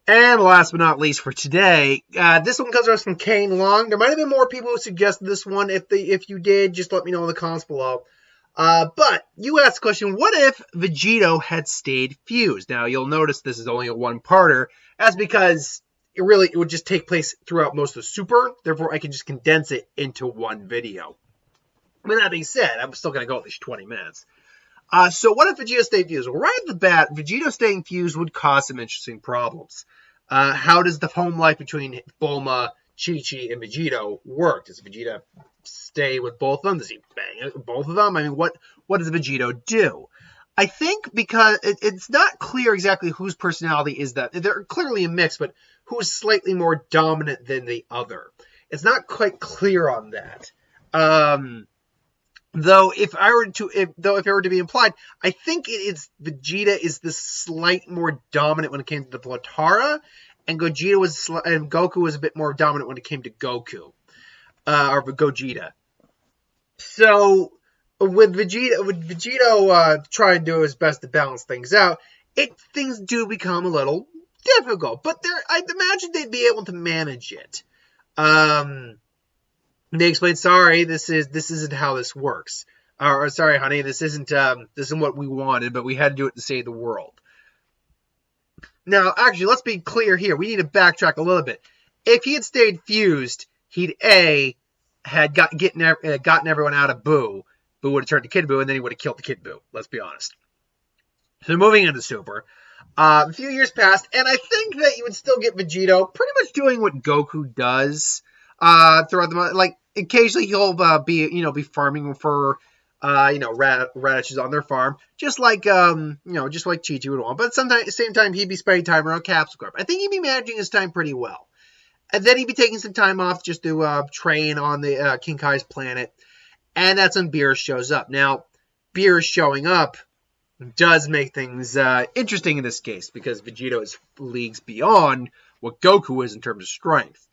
And last but not least for today, this one comes to us from Kane Long. There might have been more people who suggested this one. If you did, just let me know in the comments below. But you asked the question, what if Vegito had stayed fused? Now, you'll notice this is only a one-parter. That's because it would just take place throughout most of the Super. Therefore, I can just condense it into one video. With that being said, I'm still going to go at least 20 minutes. So what if Vegito stayed fused? Well, right off the bat, Vegito staying fused would cause some interesting problems. How does the home life between Bulma, Chi-Chi, and Vegito work? Does Vegeta stay with both of them? Does he bang both of them? I mean, what does Vegito do? I think because it's not clear exactly whose personality is that. They're clearly a mix, but who is slightly more dominant than the other? It's not quite clear on that. Though if it were to be implied, I think Vegeta is the slight more dominant when it came to the Potara, and Goku was a bit more dominant when it came to Goku, or Gogeta. So with Vegito trying to do his best to balance things out, things do become a little difficult. But I'd imagine they'd be able to manage it. They explained, sorry, this isn't how this works. Or sorry, honey, this isn't what we wanted, but we had to do it to save the world. Now, actually, let's be clear here. We need to backtrack a little bit. If he had stayed fused, he'd had gotten everyone out of Boo. Boo would have turned to Kid Boo, and then he would have killed the Kid Boo. Let's be honest. So moving into Super, a few years passed, and I think that you would still get Vegito pretty much doing what Goku does throughout the like. Occasionally he'll be farming for radishes on their farm, just like Chi-Chi would want. But sometimes at the same time he'd be spending time around Capsule Corp. I think he'd be managing his time pretty well. And then he'd be taking some time off just to train on the King Kai's planet. And that's when Beerus shows up. Now, Beerus showing up does make things interesting in this case, because Vegito is leagues beyond what Goku is in terms of strength.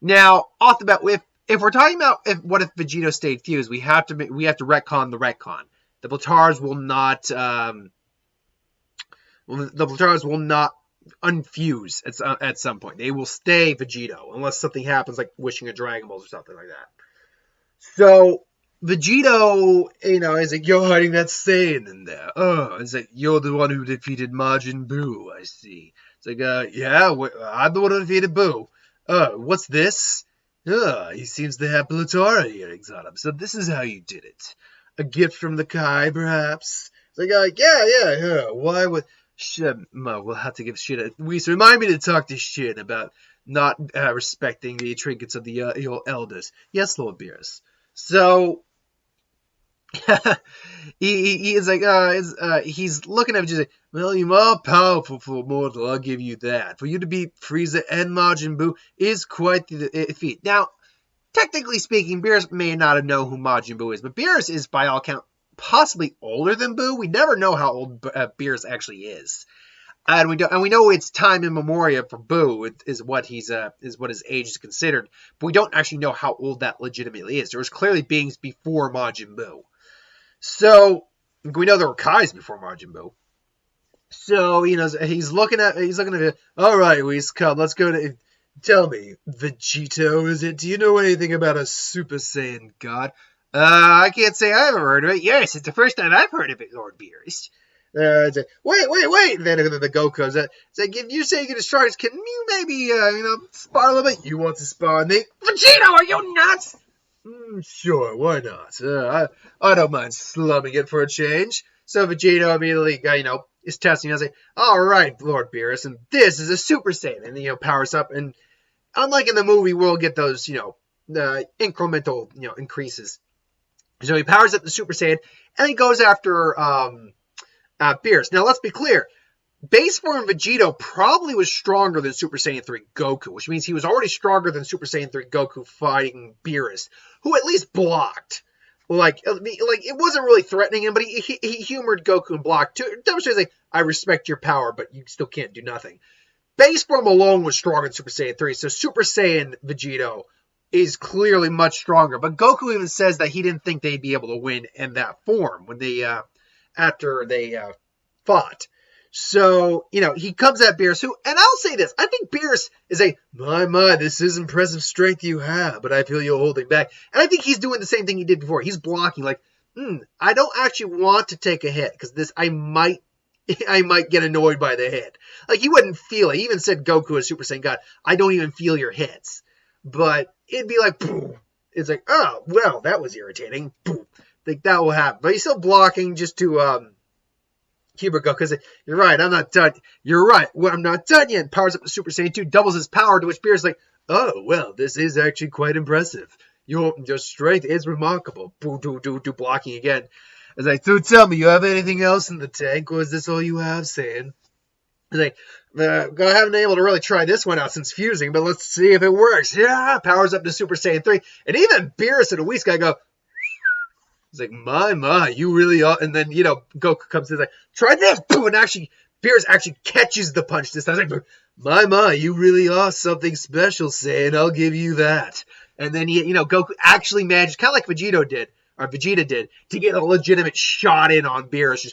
Now, off the bat, if we're talking about what if Vegito stayed fused, we have to retcon the retcon. The Platars will not unfuse at some point. They will stay Vegito unless something happens like wishing a Dragon Balls or something like that. So Vegito, is like, you're hiding that Saiyan in there. Oh, it's like, you're the one who defeated Majin Buu, I see. It's like, yeah, I'm the one who defeated Buu. What's this? He seems to have Platara earrings on him. So this is how you did it. A gift from the Kai, perhaps? It's like, yeah. Why would... we'll have to give Shin remind me to talk to Shin about not respecting the trinkets of the your elders. Yes, Lord Beerus. So... he is like, he's looking at him just like, well, you're more powerful for a mortal, I'll give you that. For you to beat Frieza and Majin Buu is quite the feat. Now, technically speaking, Beerus may not have known who Majin Buu is, but Beerus is, by all accounts, possibly older than Buu. We never know how old Beerus actually is. And we know it's time immemorial for Buu is what his age is considered, but we don't actually know how old that legitimately is. There was clearly beings before Majin Buu. So we know there were Kais before Majin Buu. So he's looking at it. All right, come. Let's go to. Tell me, Vegito, is it? Do you know anything about a Super Saiyan God? I can't say I've ever heard of it. Yes, it's the first time I've heard of it, Lord Beerus. It's like, wait. Then the Goku comes out. It's like, if you say you can destroy us, can you maybe spar a little bit? You want to spar me? Vegito, are you nuts? Sure, why not? I don't mind slumming it for a change. So Vegito immediately, is testing. I was like, all right, Lord Beerus, and this is a Super Saiyan, and powers up. And unlike in the movie, we'll get those, incremental, increases. So he powers up the Super Saiyan, and he goes after Beerus. Now let's be clear. Base form Vegito probably was stronger than Super Saiyan 3 Goku, which means he was already stronger than Super Saiyan 3 Goku fighting Beerus, who at least blocked. Like it wasn't really threatening him, but he humored Goku and blocked to demonstrate, like, I respect your power, but you still can't do nothing. Base form alone was stronger than Super Saiyan 3, so Super Saiyan Vegito is clearly much stronger. But Goku even says that he didn't think they'd be able to win in that form when after they fought. So, he comes at Beerus, and I'll say this, I think Beerus is my, this is impressive strength you have, but I feel you're holding back. And I think he's doing the same thing he did before. He's blocking, I don't actually want to take a hit, because I might get annoyed by the hit. He wouldn't feel it. He even said Goku is Super Saiyan God. I don't even feel your hits. But it'd be boom. It's oh, well, that was irritating. Boom. That will happen. But he's still blocking just to, keep it going, because you're right, I'm not done. You're right, well, I'm not done yet. Powers up to Super Saiyan 2, doubles his power, to which Beerus is oh, well, this is actually quite impressive. Your strength is remarkable. Blocking again. It's so tell me, you have anything else in the tank, or is this all you have, Saiyan? It's I haven't been able to really try this one out since fusing, but let's see if it works. Yeah, powers up to Super Saiyan 3, and even Beerus and a Whis guy go, it's my, you really are. And then, Goku comes in, try this. Boom, and actually, Beerus actually catches the punch this time. My, you really are something special, Saiyan. I'll give you that. And then, Goku actually managed, kind of like Vegeta did, to get a legitimate shot in on Beerus.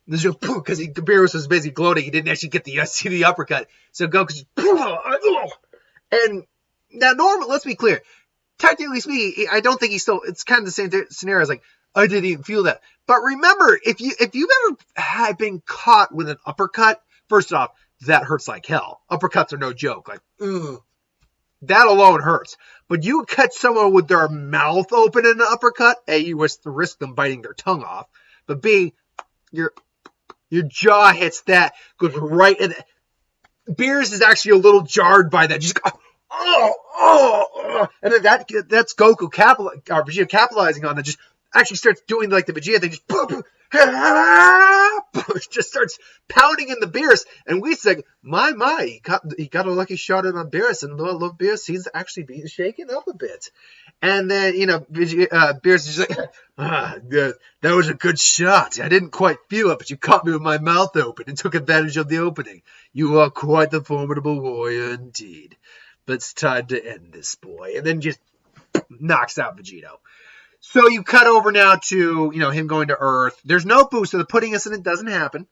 Just because Beerus was busy gloating. He didn't actually get see the uppercut. So Goku just, and now, normally, let's be clear. Technically speaking, I don't think it's kind of the same scenario as I didn't even feel that. But remember, if you've ever been caught with an uppercut, first off, that hurts like hell. Uppercuts are no joke. That alone hurts. But you catch someone with their mouth open in an uppercut, A, you risk them biting their tongue off. But B, your jaw hits that, goes right in. Beerus is actually a little jarred by that. Just and then that's Goku Vegeta capitalizing on that. Just actually starts doing the Vegeta thing, just boom, just starts pounding in the Beerus, and we say, my, he got a lucky shot in on Beerus, and look, Beerus, he's actually being shaken up a bit. And then, Beerus is just that was a good shot. I didn't quite feel it, but you caught me with my mouth open and took advantage of the opening. You are quite the formidable warrior indeed. But it's time to end this, boy. And then just knocks out Vegito. So you cut over now to, him going to Earth. There's no boost, so the pudding incident doesn't happen.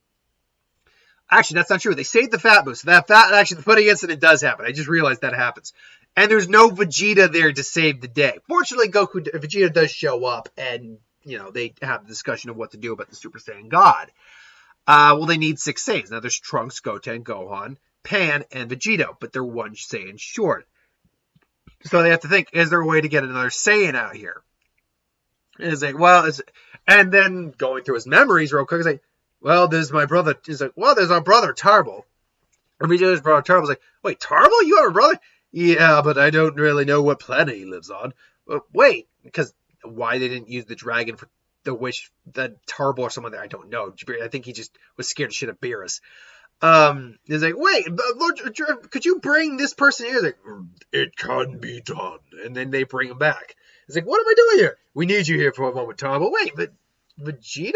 Actually, that's not true. They saved the fat boost. The pudding incident does happen. I just realized that happens. And there's no Vegeta there to save the day. Fortunately, Vegeta does show up, and, they have a discussion of what to do about the Super Saiyan God. They need 6 Saiyans. Now, there's Trunks, Goten, Gohan, Pan, and Vegito, but they're 1 Saiyan short. So they have to think, is there a way to get another Saiyan out here? And it's and then going through his memories real quick, he's there's my brother. He's there's our brother, Tarble. Or Vegeta's brother, Tarble's wait, Tarble? You have a brother? Yeah, but I don't really know what planet he lives on. Wait, because why they didn't use the dragon for the wish that Tarble or someone there, I don't know. I think he just was scared to shit of Beerus. He's wait, Lord, could you bring this person here? He's it can be done. And then they bring him back. He's what am I doing here? We need you here for a moment, Tom. But wait, but Vegeta?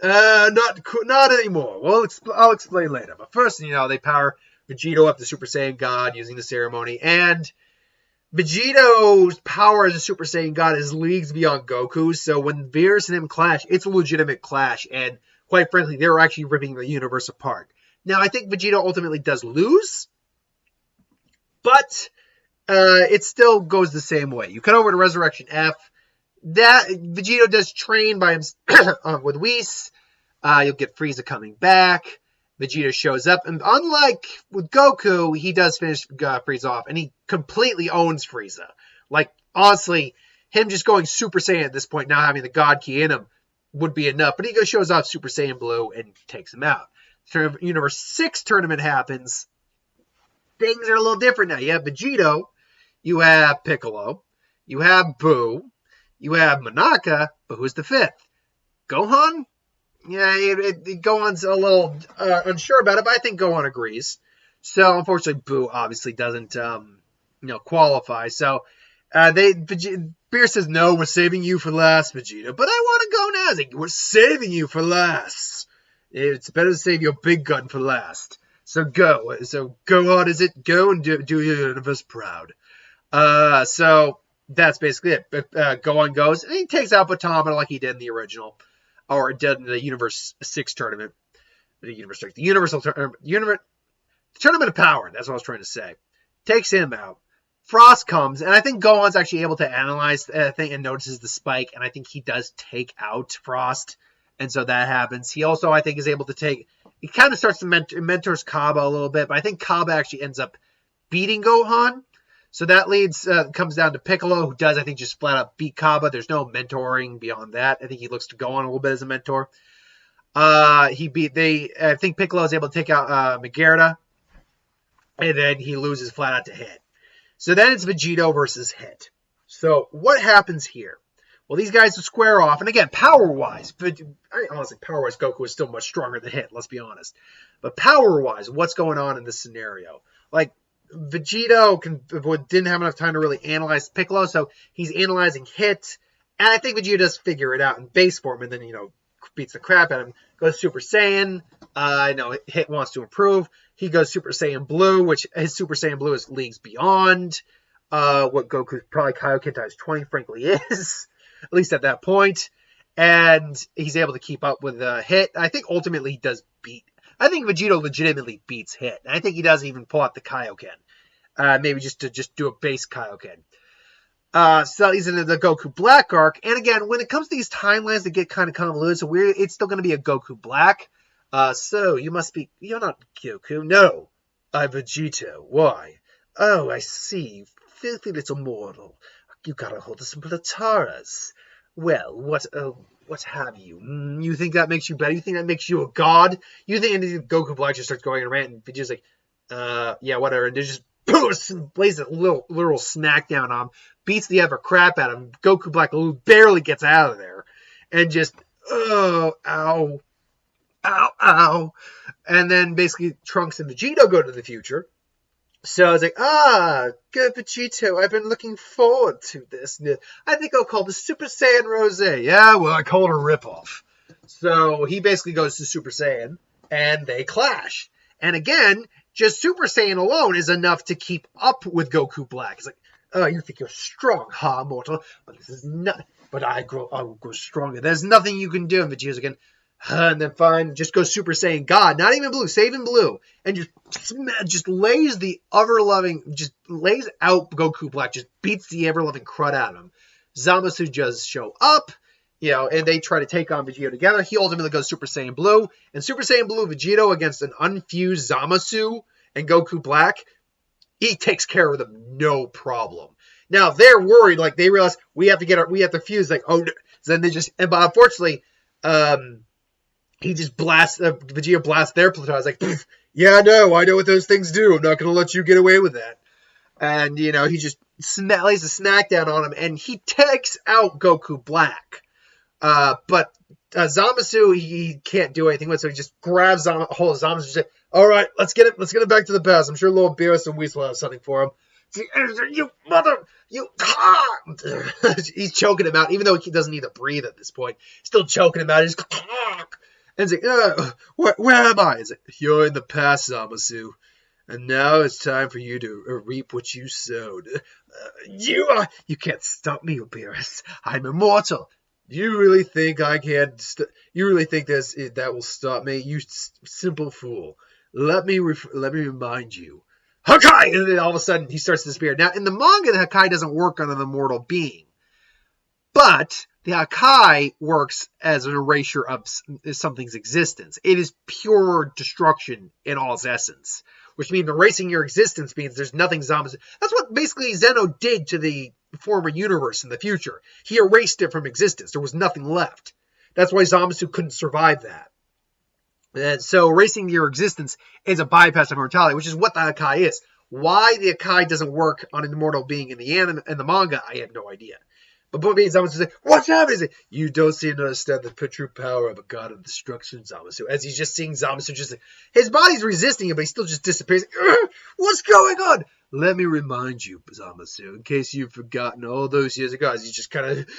Not anymore. Well, I'll explain later. But first, they power Vegito up to Super Saiyan God using the ceremony. And Vegito's power as a Super Saiyan God is leagues beyond Goku's. So when Beerus and him clash, it's a legitimate clash. And quite frankly, they're actually ripping the universe apart. Now, I think Vegito ultimately does lose. But it still goes the same way. You cut over to Resurrection F. That Vegito does train by him with Whis. You'll get Frieza coming back. Vegeta shows up, and unlike with Goku, he does finish Frieza off, and he completely owns Frieza. Honestly, him just going Super Saiyan at this point, now having the God Key in him, would be enough. But he shows off Super Saiyan Blue and takes him out. Universe 6 tournament happens. Things are a little different now. You have Vegito, you have Piccolo, you have Boo, you have Monaka, but who's the 5th? Gohan? Yeah, Gohan's a little unsure about it, but I think Gohan agrees. So, unfortunately, Boo obviously doesn't, qualify. So, Beerus says, no, we're saving you for last, Vegeta. But I want to go now. We're saving you for last. It's better to save your big gun for last. So go. So go on, is it? Go and do your universe proud. So that's basically it. Gohan goes, and he takes out Batama like he did in the original. Or did in the Universe 6 tournament. Tournament of Power. That's what I was trying to say. Takes him out. Frost comes, and I think Gohan's actually able to analyze the thing and notices the spike, and I think he does take out Frost, and so that happens. He also, I think, is able to take. He kind of starts to mentors Kaba a little bit, but I think Kaba actually ends up beating Gohan. So that comes down to Piccolo, who does, I think, just flat out beat Kaba. There's no mentoring beyond that. I think he looks to Gohan a little bit as a mentor. I think Piccolo is able to take out Megarda, and then he loses flat out to Hit. So then it's Vegito versus Hit. So what happens here? Well, these guys will square off, and again, power-wise, power-wise, Goku is still much stronger than Hit, let's be honest. But power-wise, what's going on in this scenario? Like, Vegito didn't have enough time to really analyze Piccolo, so he's analyzing Hit, and I think Vegito does figure it out in base form, and then, beats the crap out of him, goes Super Saiyan. Hit wants to improve. He goes Super Saiyan Blue, which his Super Saiyan Blue is leagues beyond what Goku's probably Kaioken times 20 frankly is, at least at that point. And he's able to keep up with Hit. I think ultimately he does beat. I think Vegito legitimately beats Hit. And I think he doesn't even pull out the Kaioken. Maybe just to do a base Kaioken. So he's into the Goku Black Arc. And again, when it comes to these timelines that get kind of convoluted, so it's still going to be a Goku Black. So you're not Goku. No, I'm Vegito. Why? Oh, I see. Filthy little mortal. You gotta hold the some Plataras. Well, what have you? You think that makes you better? You think that makes you a god? You think Goku Black just starts going around and Vegito's like, yeah, whatever. And they just blaze a literal smackdown on him, beats the ever crap out of him. Goku Black barely gets out of there, and just ow, and then basically Trunks and Vegito go to the future. So it's like, good Vegito, I've been looking forward to this. I think I'll call this Super Saiyan Rose. Yeah, well, I called her ripoff. So he basically goes to Super Saiyan, and they clash. And again, just Super Saiyan alone is enough to keep up with Goku Black. It's like, oh, you think you're strong, huh, mortal? But this is not. But I will grow stronger. There's nothing you can do. And Vegeto's again, and then fine, just goes Super Saiyan God, not even Blue, saving Blue, and just lays the ever-loving, just lays out Goku Black, just beats the ever-loving crud out of him. Zamasu does show up, and they try to take on Vegito together. He ultimately goes Super Saiyan Blue, and Super Saiyan Blue Vegito against an unfused Zamasu and Goku Black, he takes care of them no problem. Now they're worried, like they realize we have to fuse, like, oh, then they just, but unfortunately, he just Vegeta blasts their Platoon. I was like, yeah, no, I know what those things do. I'm not going to let you get away with that. And, he just lays a smackdown on him, and he takes out Goku Black. But Zamasu, he can't do anything with it, so he just grabs hold of Zamasu and says, all right, let's get it back to the past. I'm sure little Beerus and Whis will have something for him. He's choking him out, even though he doesn't need to breathe at this point. Still choking him out. He's and it's like, where am I? It's like, you're in the past, Zamasu. And now it's time for you to reap what you sowed. You can't stop me, Beerus. I'm immortal. You really think I can't? You really think that will stop me? You simple fool. Let me remind you. Hakai! And then all of a sudden he starts to disappear. Now in the manga, the Hakai doesn't work on an immortal being, but the Hakai works as an erasure of something's existence. It is pure destruction in all its essence, which means erasing your existence means there's nothing Zamasu. That's what basically Zeno did to the former universe in the future. He erased it from existence. There was nothing left. That's why Zamasu couldn't survive that. And so erasing your existence is a bypass of immortality, which is what the Hakai is. Why the Hakai doesn't work on an immortal being in the manga, I have no idea. But Zamasu says, what's happening? You don't seem to understand the true power of a god of destruction, Zamasu. As he's just seeing Zamasu, just like, his body's resisting him, but he still just disappears. What's going on? Let me remind you, Zamasu, in case you've forgotten all those years ago. As he just kind of,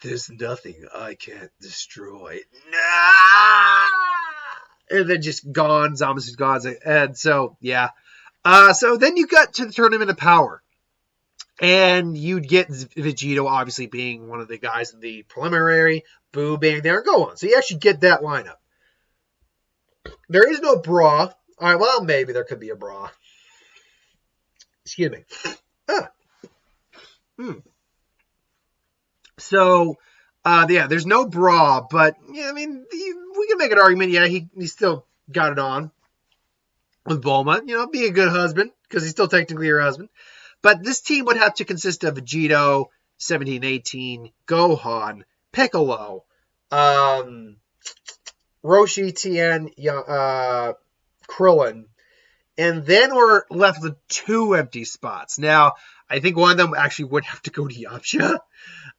there's nothing I can't destroy. No! And then just gone. Zamasu's gone. And so, yeah. So then you got to the Tournament of Power. And you'd get Vegito obviously being one of the guys in the preliminary, Boo being there, and go on. So you actually get that lineup. There is no bra. All right, well, maybe there could be a bra. Excuse me. Ah. So, yeah, there's no bra, but yeah, I mean, we can make an argument. Yeah, he still got it on with Bulma. You know, be a good husband because he's still technically your husband. But this team would have to consist of Vegito, 1718, Gohan, Piccolo, Roshi, Tien, Krillin, and then we're left with 2 empty spots. Now, I think one of them actually would have to go to Yamcha,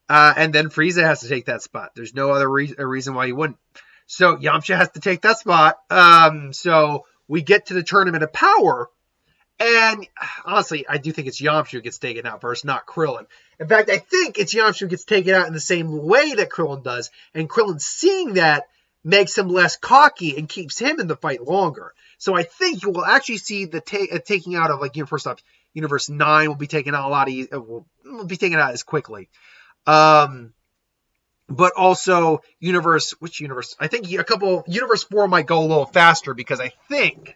and then Frieza has to take that spot. There's no other reason why he wouldn't. So Yamcha has to take that spot. So we get to the Tournament of Power, and honestly, I do think it's Yamcha who gets taken out first, not Krillin. In fact, I think it's Yamcha who gets taken out in the same way that Krillin does, and Krillin seeing that makes him less cocky and keeps him in the fight longer. So I think you will actually see the taking out of, like, first off, Universe 9 will be taken out a lot will be taken out as quickly. But also which universe? I think Universe 4 might go a little faster because I think,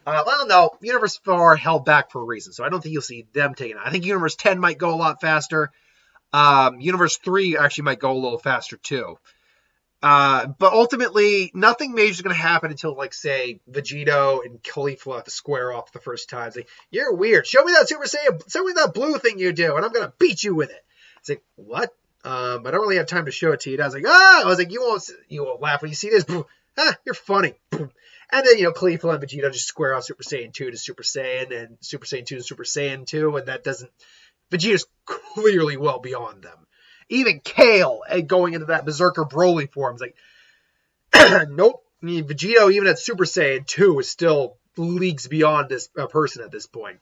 well, no, Universe 4 held back for a reason, so I don't think you'll see them taken out. I think Universe 10 might go a lot faster. Universe 3 actually might go a little faster too. But ultimately, nothing major is going to happen until, like, say, Vegito and Caulifla have to square off the first time. It's like, you're weird. Show me that Super Saiyan. Show me that blue thing you do, and I'm going to beat you with it. It's like, what? I don't really have time to show it to you. And I was like, you won't laugh when you see this. You're funny. And then, Caulifla and Vegito just square off Super Saiyan 2 to Super Saiyan, and Super Saiyan 2 to Super Saiyan 2, and that doesn't... Vegeto's clearly well beyond them. Even Kale going into that Berserker Broly form is like, nope. I mean, Vegito, even at Super Saiyan 2, is still leagues beyond this person at this point.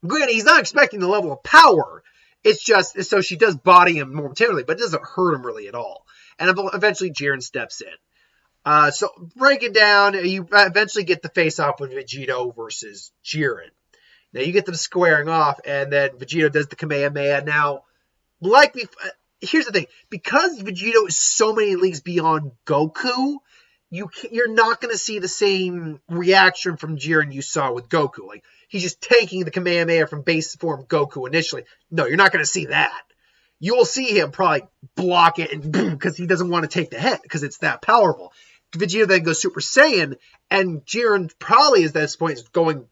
Granted, he's not expecting the level of power. It's just, so she does body him momentarily, but it doesn't hurt him really at all. And eventually Jiren steps in. So break it down, you eventually get the face-off with Vegito versus Jiren. Now you get them squaring off, and then Vegito does the Kamehameha. Now, here's the thing. Because Vegito is so many leagues beyond Goku, you're not going to see the same reaction from Jiren you saw with Goku. Like, he's just taking the Kamehameha from base form Goku initially. No, you're not going to see that. You will see him probably block it and boom, because he doesn't want to take the hit because it's that powerful. Vegeta then goes Super Saiyan, and Jiren probably at this point is going,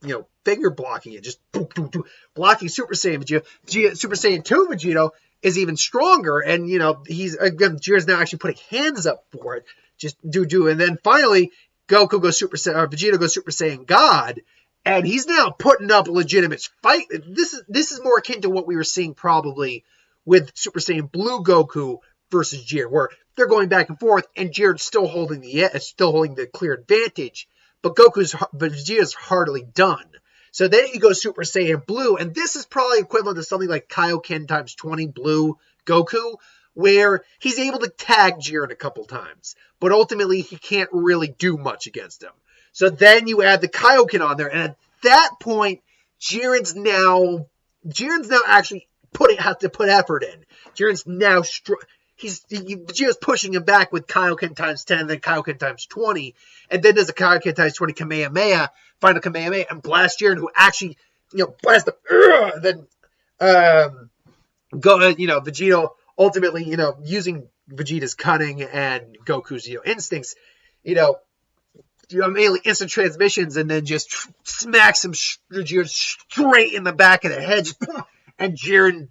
finger blocking it, just boom, boom, boom, blocking Super Saiyan Vegeta. Super Saiyan 2 Vegito is even stronger, and Jiren's now actually putting hands up for it. Just do, and then finally Vegito goes Super Saiyan God, and he's now putting up a legitimate fight. This is more akin to what we were seeing probably with Super Saiyan Blue Goku versus Jiren, where they're going back and forth, and Jiren's still holding the clear advantage, but Vegeta's hardly done. So then he goes Super Saiyan Blue, and this is probably equivalent to something like Kaioken times 20 Blue Goku, where he's able to tag Jiren a couple times, but ultimately he can't really do much against him. So then you add the Kaioken on there, and at that point, Jiren's now actually has to put effort in. Jiren's now Vegeta's pushing him back with Kaioken times 10, then Kaioken times 20, and then does a Kaioken times 20 Kamehameha, final Kamehameha, and blast Jiren, who actually, blast the, then, Vegito ultimately, using Vegeta's cunning and Goku's, instincts, mainly instant transmissions, and then just smacks him Jiren straight in the back of the head, and Jiren,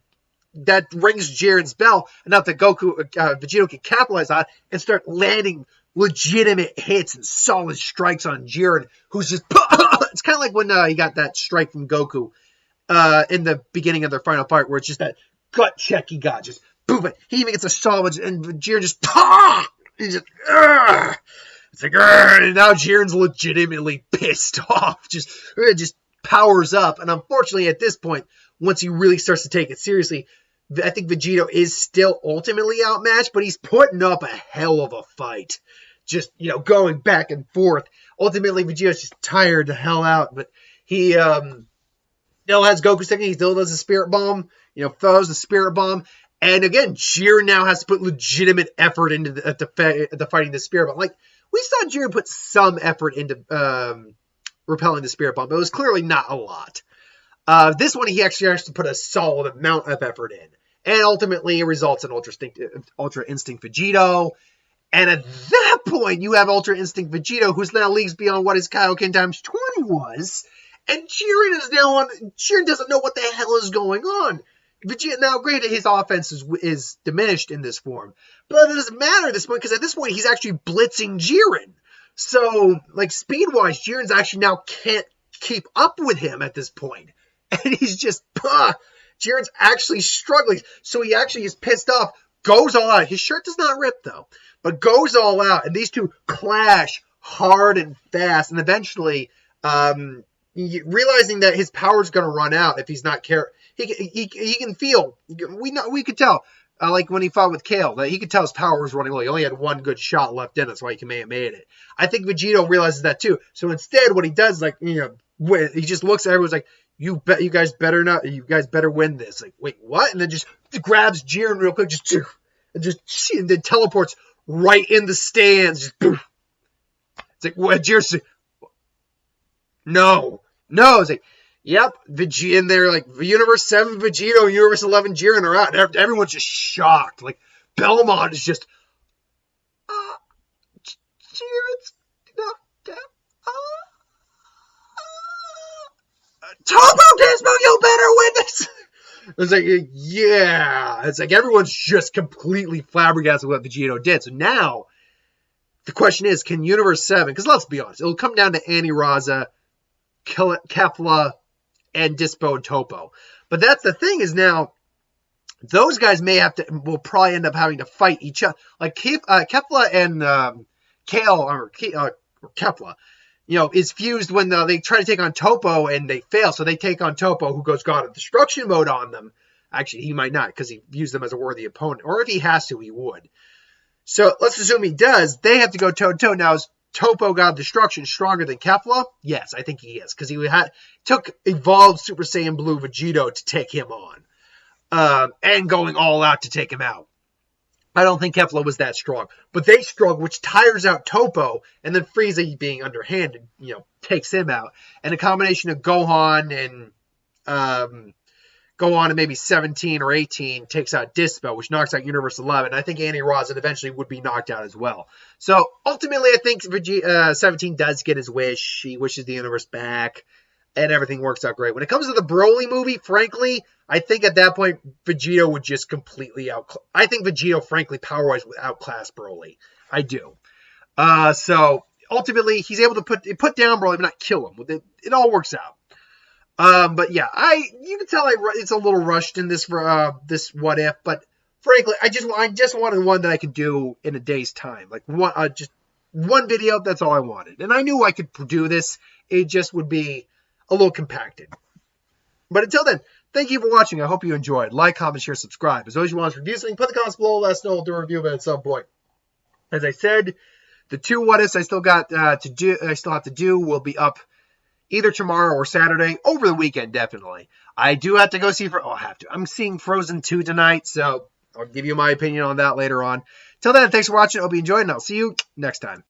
that rings Jiren's bell enough that Vegito can capitalize on and start landing legitimate hits and solid strikes on Jiren, who's just, it's kind of like when he got that strike from Goku in the beginning of their final fight, where it's just that gut check he got, just boom, he even gets a solid, and Jiren just, he's just, it's like, and now Jiren's legitimately pissed off, just powers up, and unfortunately at this point, once he really starts to take it seriously, I think Vegito is still ultimately outmatched, but he's putting up a hell of a fight. Just, going back and forth. Ultimately, Vegito's just tired the hell out, but he still has Goku's technique. He still does the Spirit Bomb, throws the Spirit Bomb. And again, Jiren now has to put legitimate effort into the fighting the Spirit Bomb. Like, we saw Jiren put some effort into repelling the Spirit Bomb, but it was clearly not a lot. This one, he actually has to put a solid amount of effort in. And ultimately, it results in Ultra Instinct Vegito. And at that point, you have Ultra Instinct Vegito, who's now leagues beyond what his Kaioken times 20 was. And Jiren doesn't know what the hell is going on. Vegeta, now, granted, his offense is diminished in this form. But it doesn't matter at this point, because at this point, he's actually blitzing Jiren. So, like, speed-wise, Jiren's actually now can't keep up with him at this point. And he's just, Jiren's actually struggling. So he actually is pissed off, goes all out. His shirt does not rip, though, but goes all out. And these two clash hard and fast. And eventually, realizing that his power's going to run out if he's not careful. He can feel, we could tell, like when he fought with Kale, that he could tell his power was running low. He only had one good shot left in it, that's why he may have made it. I think Vegito realizes that too. So instead, what he does, like, he just looks at everyone's like, you guys better win this. Like, wait, what? And then just grabs Jiren real quick, and then teleports right in the stands. Just, it's like, what? Jiren's like, no. It's like, yep, Vegeta, and they're like, Universe 7 Vegito and Universe 11 Jiren are out. And everyone's just shocked. Like, Belmont is just, Jiren's knocked out. Turbo Gizmo, you better win this! It's like, yeah. It's like everyone's just completely flabbergasted with what Vegito did. So now, the question is, can Universe 7, because let's be honest, it'll come down to Annie Raza, Kefla, and Dispo and Topo. But that's the thing is now, those guys will probably end up having to fight each other. Like Kefla and Kale, or Kefla, is fused when they try to take on Topo and they fail. So they take on Topo, who goes God of Destruction mode on them. Actually, he might not, because he views them as a worthy opponent. Or if he has to, he would. So let's assume he does. They have to go toe-to-toe. Now, is Topo God of Destruction stronger than Kefla? Yes, I think he is, because he took evolved Super Saiyan Blue Vegito to take him on. And going all out to take him out. I don't think Kefla was that strong. But they struggle, which tires out Topo, and then Frieza, being underhanded, takes him out. And a combination of Gohan and maybe 17 or 18 takes out Dispo, which knocks out Universe 11. I think Annie Rosin eventually would be knocked out as well. So ultimately, I think 17 does get his wish. He wishes the universe back, and everything works out great. When it comes to the Broly movie, frankly, I think at that point, Vegito would just completely I think Vegito, frankly, power-wise, would outclass Broly. I do. So ultimately, he's able to put down Broly, but not kill him. It all works out. But yeah, you can tell it's a little rushed in this this What If, but frankly, I just wanted one that I could do in a day's time, like just one video. That's all I wanted, and I knew I could do this. It just would be a little compacted. But until then, thank you for watching. I hope you enjoyed. Like, comment, share, subscribe. As always, you want us to review something, put the comments below. Let us know. We'll do a review of it at some point. As I said, the 2 What Ifs I still have to do will be up either tomorrow or Saturday, over the weekend, definitely. I do have to go see I'm seeing Frozen 2 tonight, so I'll give you my opinion on that later on. Till then, thanks for watching. I hope you enjoyed, and I'll see you next time.